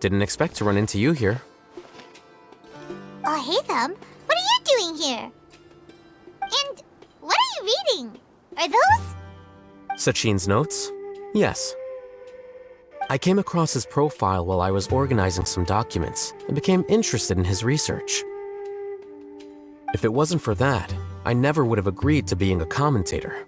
Didn't expect to run into you here. Oh, hey, Thumb. What are you doing here? And what are you reading? Are those? Sachin's notes? Yes. I came across his profile while I was organizing some documents and became interested in his research. If it wasn't for that, I never would have agreed to being a commentator.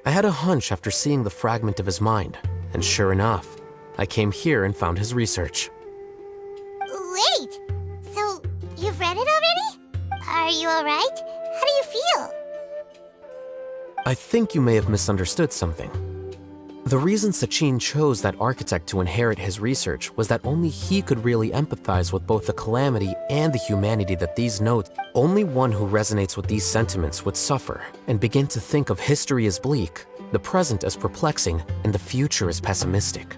I had a hunch after seeing the fragment of his mind, and sure enough, I came here and found his research. Wait! So, you've read it already? Are you alright? How do you feel? I think you may have misunderstood something. The reason Sachin chose that architect to inherit his research was that only he could really empathize with both the calamity and the humanity that these notes. Only one who resonates with these sentiments would suffer and begin to think of history as bleak, the present as perplexing, and the future as pessimistic.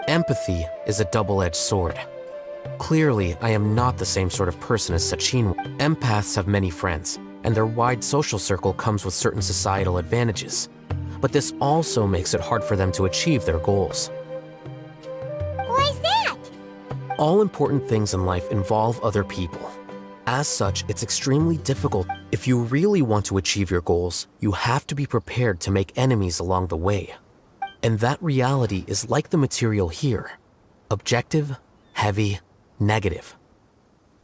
Empathy is a double-edged sword. Clearly, I am not the same sort of person as Sachin. Empaths have many friends, and their wide social circle comes with certain societal advantages. But this also makes it hard for them to achieve their goals. Why's that? All important things in life involve other people. As such, it's extremely difficult. If you really want to achieve your goals, you have to be prepared to make enemies along the way. And that reality is like the material here. Objective, heavy, negative.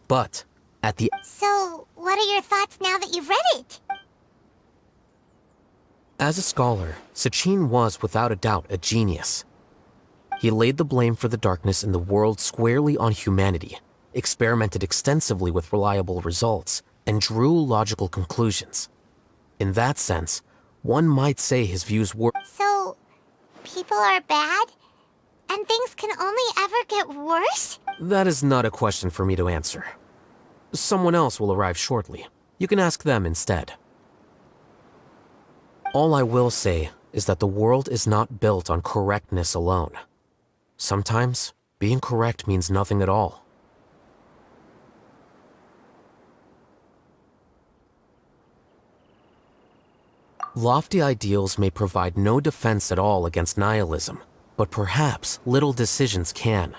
But at the... So, what are your thoughts now that you've read it? As a scholar, Sachin was without a doubt a genius. He laid the blame for the darkness in the world squarely on humanity, experimented extensively with reliable results, and drew logical conclusions. In that sense, one might say his views were... So, people are bad? And things can only ever get worse? That is not a question for me to answer. Someone else will arrive shortly. You can ask them instead. All I will say is that the world is not built on correctness alone. Sometimes, being correct means nothing at all. Lofty ideals may provide no defense at all against nihilism, but perhaps little decisions can.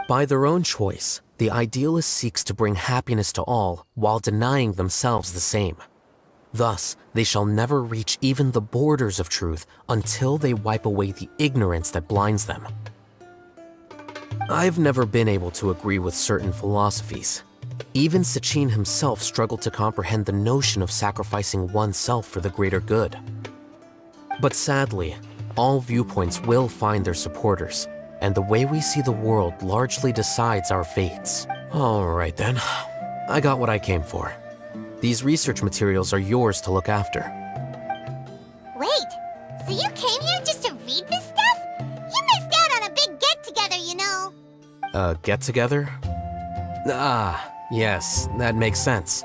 By their own choice, the idealist seeks to bring happiness to all while denying themselves the same. Thus, they shall never reach even the borders of truth until they wipe away the ignorance that blinds them. I've never been able to agree with certain philosophies. Even Sachin himself struggled to comprehend the notion of sacrificing oneself for the greater good. But sadly, all viewpoints will find their supporters, and the way we see the world largely decides our fates. All right then, I got what I came for. These research materials are yours to look after. Wait, so you came here just to read this stuff? You missed out on a big get-together, you know. Get-together? Ah, yes, that makes sense.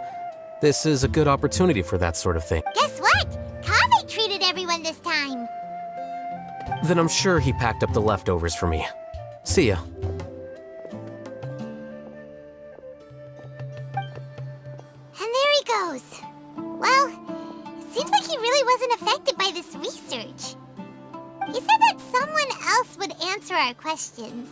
This is a good opportunity for that sort of thing. Guess what? Kaveh treated everyone this time. Then I'm sure he packed up the leftovers for me. See ya. And there he goes. Well, it seems like he really wasn't affected by this research. He said that someone else would answer our questions.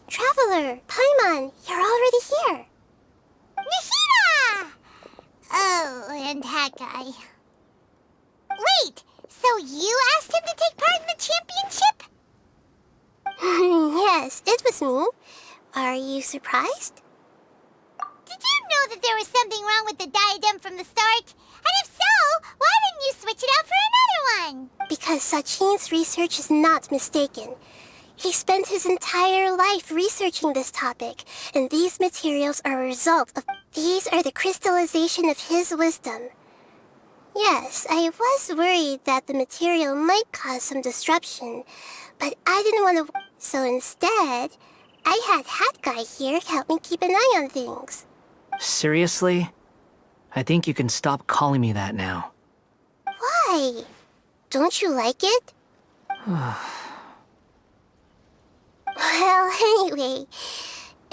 Traveler, Paimon, you're already here. Nihira! Oh, and that guy. Wait, so you asked him to take part in the championship? Yes, it was me. Are you surprised? Did you know that there was something wrong with the diadem from the start? And if so, why didn't you switch it out for another one? Because Sachin's research is not mistaken. He spent his entire life researching this topic, and these materials are a result of... These are the crystallization of his wisdom. Yes, I was worried that the material might cause some disruption, but I didn't want to... So instead, I had Hat Guy here help me keep an eye on things. Seriously? I think you can stop calling me that now. Why? Don't you like it? Well, anyway,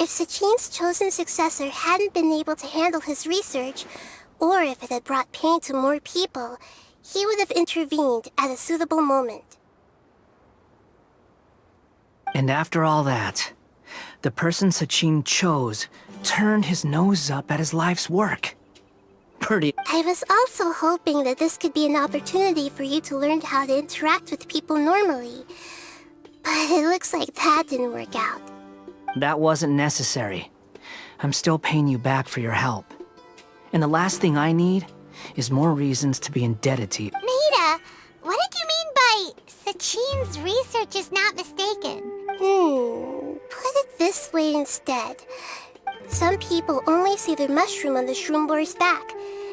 If Sachin's chosen successor hadn't been able to handle his research, or if it had brought pain to more people, he would have intervened at a suitable moment. And after all that, the person Sachin chose turned his nose up at his life's work. Pretty. I was also hoping that this could be an opportunity for you to learn how to interact with people normally. But it looks like that didn't work out. That wasn't necessary. I'm still paying you back for your help. And the last thing I need is more reasons to be indebted to you. Maida, what did you mean by Sachin's research is not mistaken? Put it this way instead. Some people only see the mushroom on the shroom boar's back,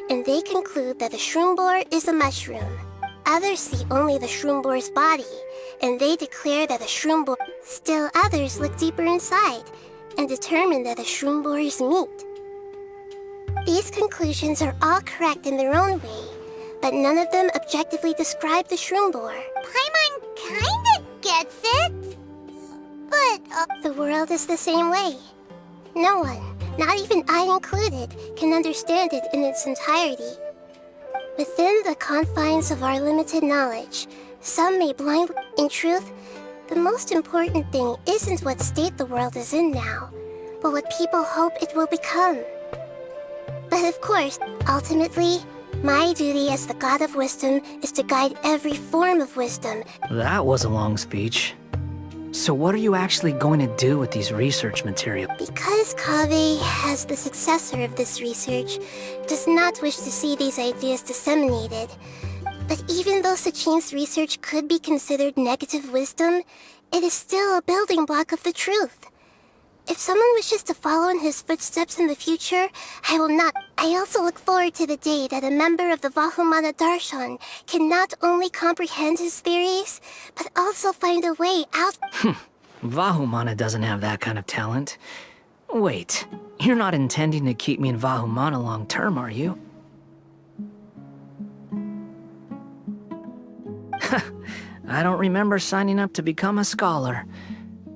and they conclude that the shroom boar is a mushroom. Others see only the shroom boar's body, and they declare that the shroom boar... Still others look deeper inside, and determine that the shroom boar is meat. These conclusions are all correct in their own way, but none of them objectively describe the shroom boar. Paimon kinda gets it, but the world is the same way. No one, not even I included, can understand it in its entirety. Within the confines of our limited knowledge, some may blindly... In truth, the most important thing isn't what state the world is in now, but what people hope it will become. But of course, ultimately, my duty as the God of Wisdom is to guide every form of wisdom. That was a long speech. So what are you actually going to do with these research materials? Because Kaveh, as the successor of this research, does not wish to see these ideas disseminated. But even though Sachin's research could be considered negative wisdom, it is still a building block of the truth. If someone wishes to follow in his footsteps in the future, I will not. I also look forward to the day that a member of the Vahumana Darshan can not only comprehend his theories, but also find a way out. Vahumana doesn't have that kind of talent. Wait, you're not intending to keep me in Vahumana long term, are you? I don't remember signing up to become a scholar.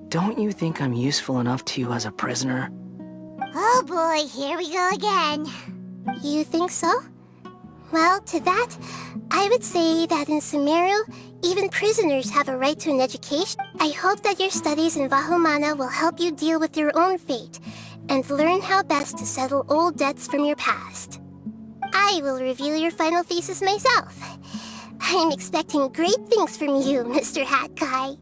Don't you think I'm useful enough to you as a prisoner? Oh boy, here we go again. You think so? Well, to that, I would say that in Sumeru, even prisoners have a right to an education. I hope that your studies in Vahumana will help you deal with your own fate, and learn how best to settle old debts from your past. I will reveal your final thesis myself. I'm expecting great things from you, Mr. Hat Guy.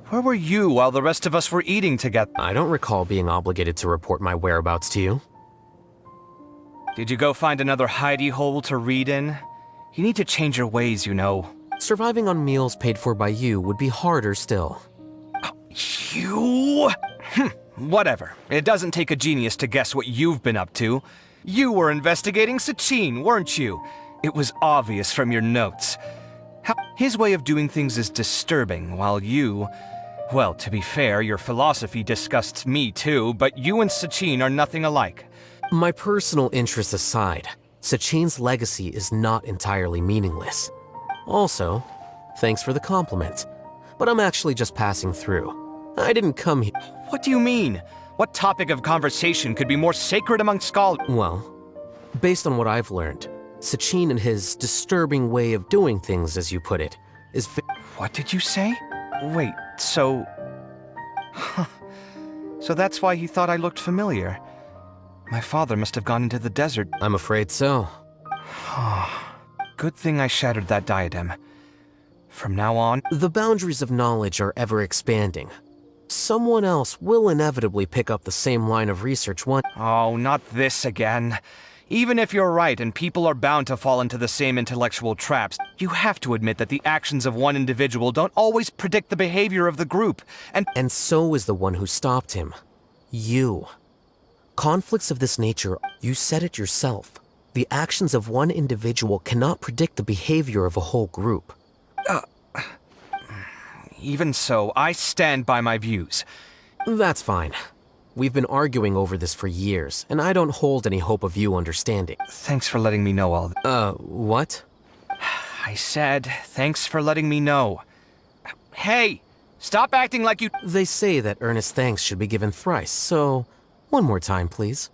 Where were you while the rest of us were eating together? I don't recall being obligated to report my whereabouts to you. Did you go find another hidey hole to read in? You need to change your ways, you know. Surviving on meals paid for by you would be harder still. You? Whatever. It doesn't take a genius to guess what you've been up to. You were investigating Sachin, weren't you? It was obvious from your notes. His way of doing things is disturbing, while you... Well, to be fair, your philosophy disgusts me too, but you and Sachin are nothing alike. My personal interests aside, Sachin's legacy is not entirely meaningless. Also, thanks for the compliment, but I'm actually just passing through. I didn't come here. What do you mean? What topic of conversation could be more sacred among scholars? Well, based on what I've learned, Sachin and his disturbing way of doing things, as you put it, is... What did you say? Wait, so... So that's why he thought I looked familiar. My father must have gone into the desert. I'm afraid so. Good thing I shattered that diadem. From now on, The boundaries of knowledge are ever expanding. Someone else will inevitably pick up the same line of research one. oh, not this again. Even if you're right and people are bound to fall into the same intellectual traps, you have to admit that the actions of one individual don't always predict the behavior of the group. And so is the one who stopped him. You. Conflicts of this nature, you said it yourself. The actions of one individual cannot predict the behavior of a whole group. Even so, I stand by my views. That's fine. We've been arguing over this for years, and I don't hold any hope of you understanding. Thanks for letting me know all this. What? I said, thanks for letting me know. Hey, stop acting like you... They say that earnest thanks should be given thrice, so one more time, please.